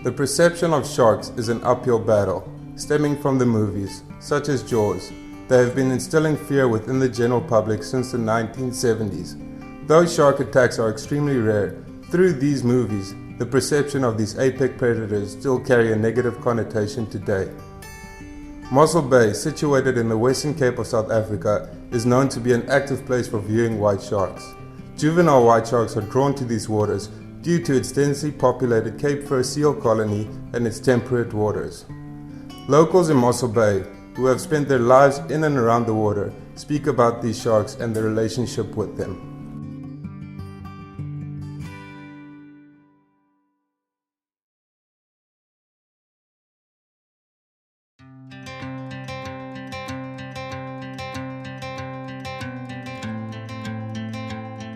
The perception of sharks is an uphill battle, stemming from the movies, such as Jaws. They have been instilling fear within the general public since the 1970s. Though shark attacks are extremely rare, through these movies, the perception of these apex predators still carry a negative connotation today. Mosselbaai, situated in the Western Cape of South Africa, is known to be an active place for viewing white sharks. Juvenile white sharks are drawn to these waters due to its densely populated Cape Fur seal colony and its temperate waters. Locals in Mosselbaai, who have spent their lives in and around the water, speak about these sharks and their relationship with them.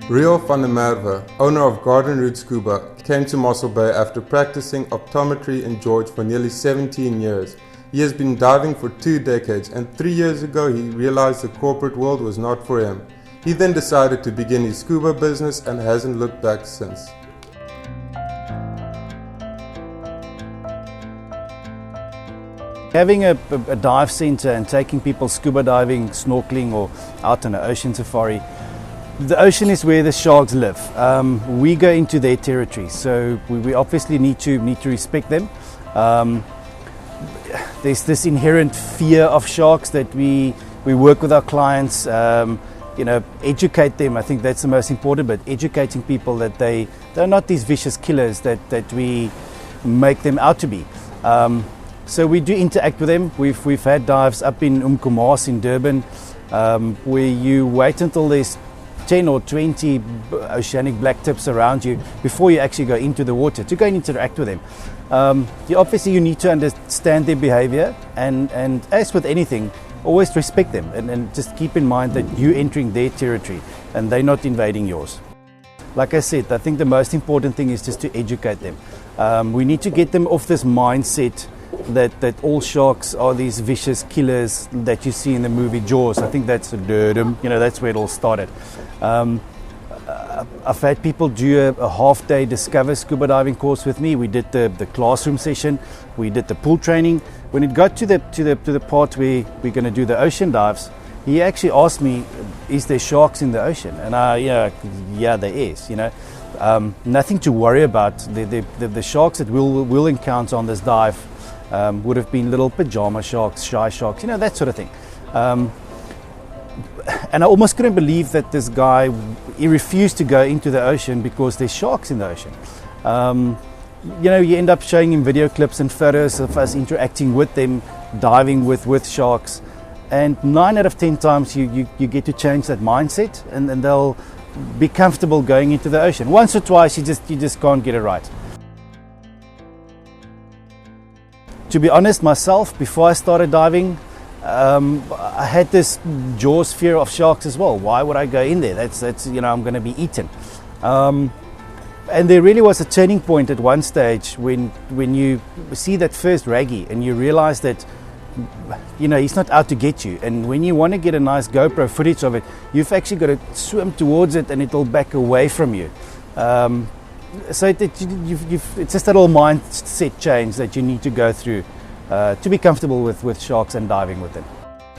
Rio van der Merwe, owner of Garden Route Scuba, came to Mosselbaai after practicing optometry in George for nearly 17 years. He has been diving for 2 decades, and 3 years ago he realized the corporate world was not for him. He then decided to begin his scuba business and hasn't looked back since. Having a dive center and taking people scuba diving, snorkeling or out on an ocean safari, the ocean is where the sharks live. We go into their territory, so we obviously need to respect them. There's this inherent fear of sharks that we work with our clients, educate them. I think that's the most important, but educating people that they're not these vicious killers that we make them out to be. So we do interact with them. We've had dives up in Umkomaas in Durban, where you wait until there's 10 or 20 oceanic black tips around you before you actually go into the water to go and interact with them. Obviously you need to understand their behavior, and as with anything, always respect them and just keep in mind that you're entering their territory and they're not invading yours. Like I said, I think the most important thing is just to educate them. We need to get them off this mindset that all sharks are these vicious killers that you see in the movie Jaws. I think that's that's where it all started. I've had people do a half-day Discover scuba diving course with me. We did the classroom session, we did the pool training. When it got to the part where we're going to do the ocean dives, he actually asked me, "Is there sharks in the ocean?" And yeah, there is. Nothing to worry about. The sharks that we'll encounter on this dive would have been little pajama sharks, shy sharks, that sort of thing. And I almost couldn't believe that this guy, he refused to go into the ocean because there's sharks in the ocean. You end up showing him video clips and photos of us interacting with them, diving with sharks. And 9 out of 10 times you get to change that mindset, and they'll be comfortable going into the ocean. Once or twice you just can't get it right. To be honest, myself, before I started diving, I had this Jaws fear of sharks as well. Why would I go in there? That's I'm going to be eaten. And there really was a turning point at one stage when you see that first raggy and you realize that he's not out to get you. And when you want to get a nice GoPro footage of it, you've actually got to swim towards it and it'll back away from you. So it's just that whole mindset change that you need to go through to be comfortable with sharks and diving with them.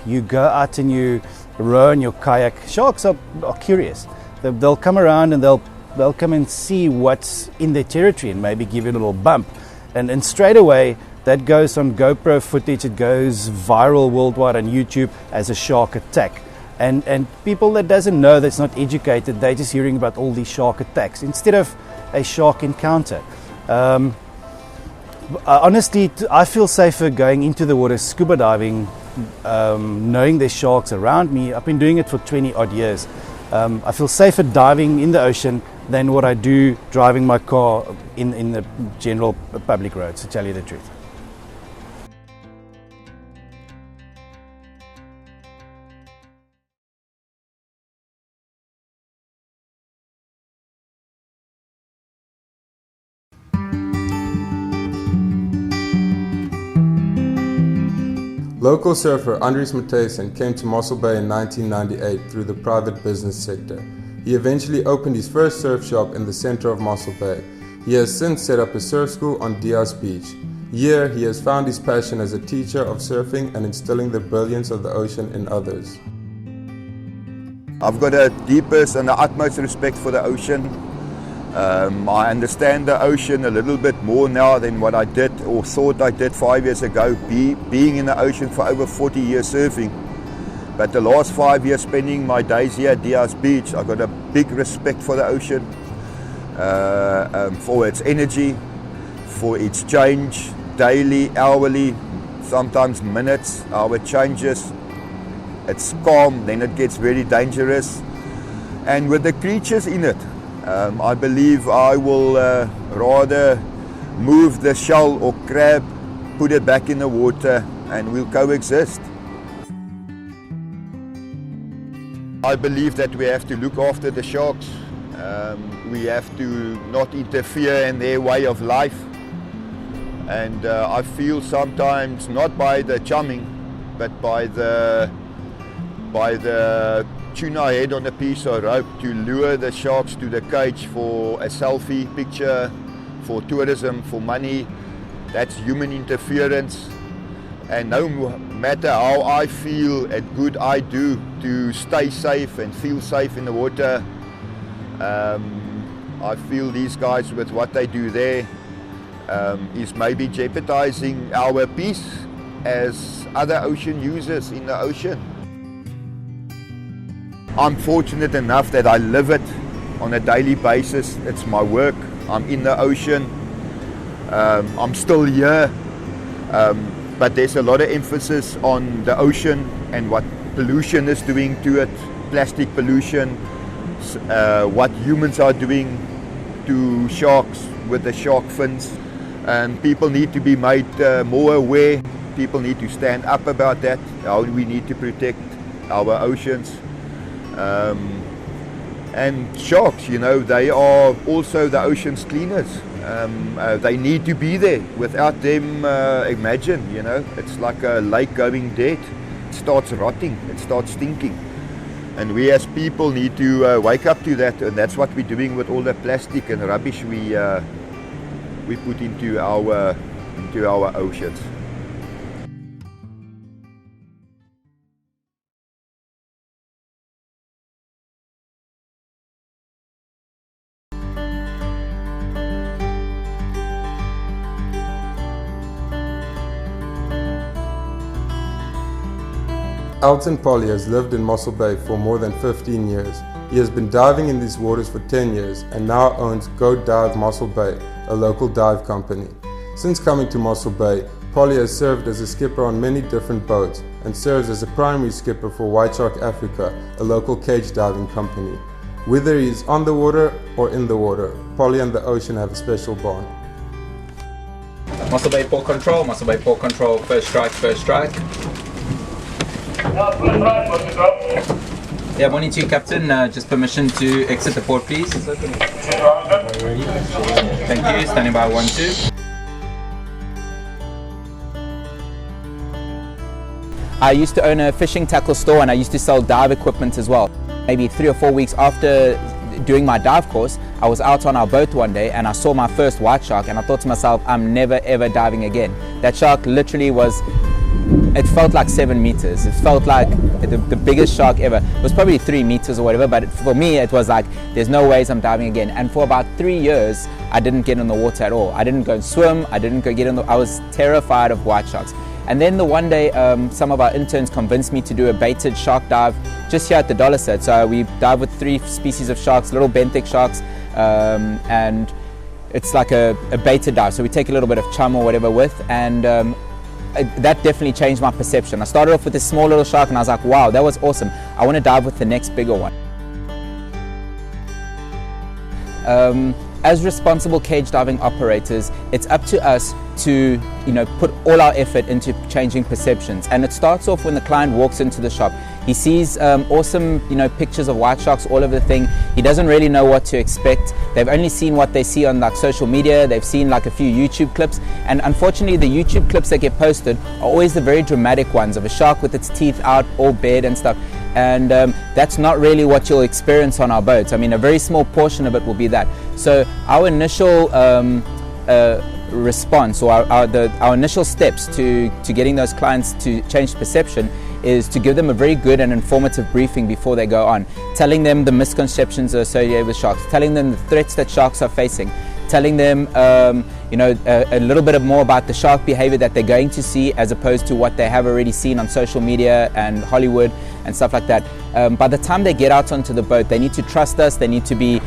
You go out and you row in your kayak. Sharks are curious. They'll come around and they'll come and see what's in their territory and maybe give you a little bump. And straight away, that goes on GoPro footage. It goes viral worldwide on YouTube as a shark attack. And people that doesn't know, that's not educated, they're just hearing about all these shark attacks instead of a shark encounter. Honestly, I feel safer going into the water scuba diving, knowing there's sharks around me. I've been doing it for 20 odd years. I feel safer diving in the ocean than what I do driving my car in the general public roads, to tell you the truth. Local surfer Andries Matthijssen came to Mosselbaai in 1998 through the private business sector. He eventually opened his first surf shop in the center of Mosselbaai. He has since set up a surf school on Diaz Beach. Here, he has found his passion as a teacher of surfing and instilling the brilliance of the ocean in others. I've got the deepest and the utmost respect for the ocean. I understand the ocean a little bit more now than what I did or thought I did 5 years ago, being in the ocean for over 40 years surfing. But the last 5 years spending my days here at Diaz Beach, I got a big respect for the ocean, for its energy, for its change, daily, hourly, sometimes minutes, how it changes. It's calm, then it gets very dangerous. And with the creatures in it, I believe I will rather move the shell or crab, put it back in the water, and we'll coexist. I believe that we have to look after the sharks. We have to not interfere in their way of life. And I feel sometimes not by the chumming, but by the tuna head on a piece of rope to lure the sharks to the cage for a selfie picture, for tourism, for money. That's human interference. And no matter how I feel and good I do to stay safe and feel safe in the water, I feel these guys with what they do there is maybe jeopardizing our peace as other ocean users in the ocean. I'm fortunate enough that I live it on a daily basis. It's my work. I'm in the ocean. I'm still here. But there's a lot of emphasis on the ocean and what pollution is doing to it, plastic pollution, what humans are doing to sharks with the shark fins. People need to be made more aware. People need to stand up about that, how we need to protect our oceans. And sharks, you know, they are also the ocean's cleaners. They need to be there. Without them, imagine, you know, it's like a lake going dead. It starts rotting, it starts stinking. And we as people need to wake up to that, and that's what we're doing with all the plastic and rubbish we put into our oceans. Elton Polly has lived in Mosselbaai for more than 15 years. He has been diving in these waters for 10 years and now owns Go Dive Mosselbaai, a local dive company. Since coming to Mosselbaai, Polly has served as a skipper on many different boats and serves as a primary skipper for White Shark Africa, a local cage diving company. Whether he is on the water or in the water, Polly and the ocean have a special bond. Mosselbaai port control, first strike. Yeah, morning to you, Captain. Just permission to exit the port, please. Thank you. Standing by 1-2. I used to own a fishing tackle store and I used to sell dive equipment as well. Maybe 3 or 4 weeks after doing my dive course, I was out on our boat one day and I saw my first white shark and I thought to myself, I'm never ever diving again. That shark literally was, it felt like 7 meters. It felt like the biggest shark ever. It was probably 3 meters or whatever, but for me it was like, there's no ways I'm diving again. And for about 3 years, I didn't get in the water at all. I didn't go and swim, I didn't go get in the, I was terrified of white sharks. And then the one day, some of our interns convinced me to do a baited shark dive just here at the Dollar Set. So we dive with 3 species of sharks, little benthic sharks, and it's like a baited dive. So we take a little bit of chum or whatever with, and that definitely changed my perception. I started off with this small little shark and I was like, wow, that was awesome. I want to dive with the next bigger one. As responsible cage diving operators, it's up to us to, put all our effort into changing perceptions. And it starts off when the client walks into the shop. He sees awesome, pictures of white sharks all over the thing. He doesn't really know what to expect. They've only seen what they see on like social media. They've seen like a few YouTube clips, and unfortunately, the YouTube clips that get posted are always the very dramatic ones of a shark with its teeth out, all bared and stuff. And that's not really what you'll experience on our boats. I mean, a very small portion of it will be that. So our initial response, or our initial steps to getting those clients to change perception, is to give them a very good and informative briefing before they go on, telling them the misconceptions associated with sharks, telling them the threats that sharks are facing, telling them a little bit more about the shark behavior that they're going to see, as opposed to what they have already seen on social media and Hollywood and stuff like that. By the time they get out onto the boat, they need to trust us, they need to be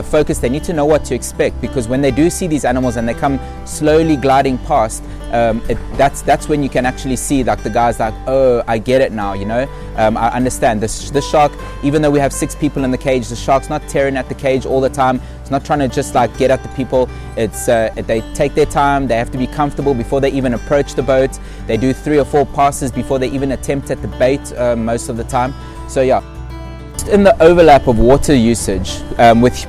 focused, they need to know what to expect, because when they do see these animals and they come slowly gliding past, that's when you can actually see like the guy's like, oh, I get it now, I understand. The shark, even though we have 6 people in the cage, the shark's not tearing at the cage all the time. It's not trying to just like get at the people. It's they take their time. They have to be comfortable before they even approach the boat. They do 3 or 4 passes before they even attempt at the bait most of the time. So yeah. In the overlap of water usage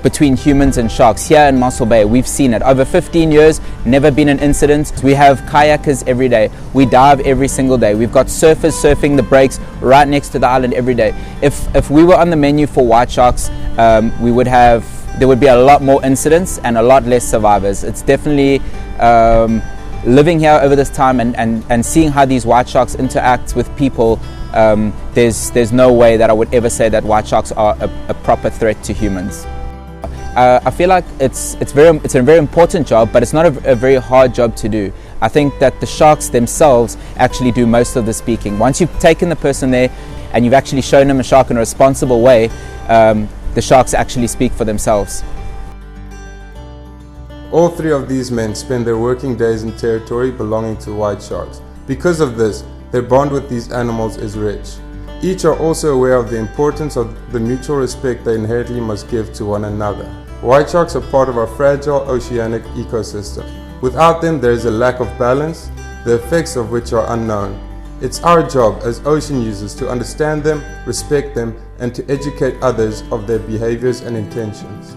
between humans and sharks here in Mosselbaai, we've seen it over 15 years, never been an incident. We have kayakers every day, we dive every single day, we've got surfers surfing the breaks right next to the island every day. If we were on the menu for white sharks, there would be a lot more incidents and a lot less survivors. It's definitely living here over this time and seeing how these white sharks interact with people. There's no way that I would ever say that white sharks are a proper threat to humans. I feel like it's a very important job, but it's not a very hard job to do. I think that the sharks themselves actually do most of the speaking. Once you've taken the person there and you've actually shown them a shark in a responsible way, the sharks actually speak for themselves. All 3 of these men spend their working days in territory belonging to white sharks. Because of this, their bond with these animals is rich. Each are also aware of the importance of the mutual respect they inherently must give to one another. White sharks are part of our fragile oceanic ecosystem. Without them, there is a lack of balance, the effects of which are unknown. It's our job as ocean users to understand them, respect them, and to educate others of their behaviors and intentions.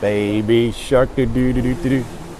Baby shark, do do do do do.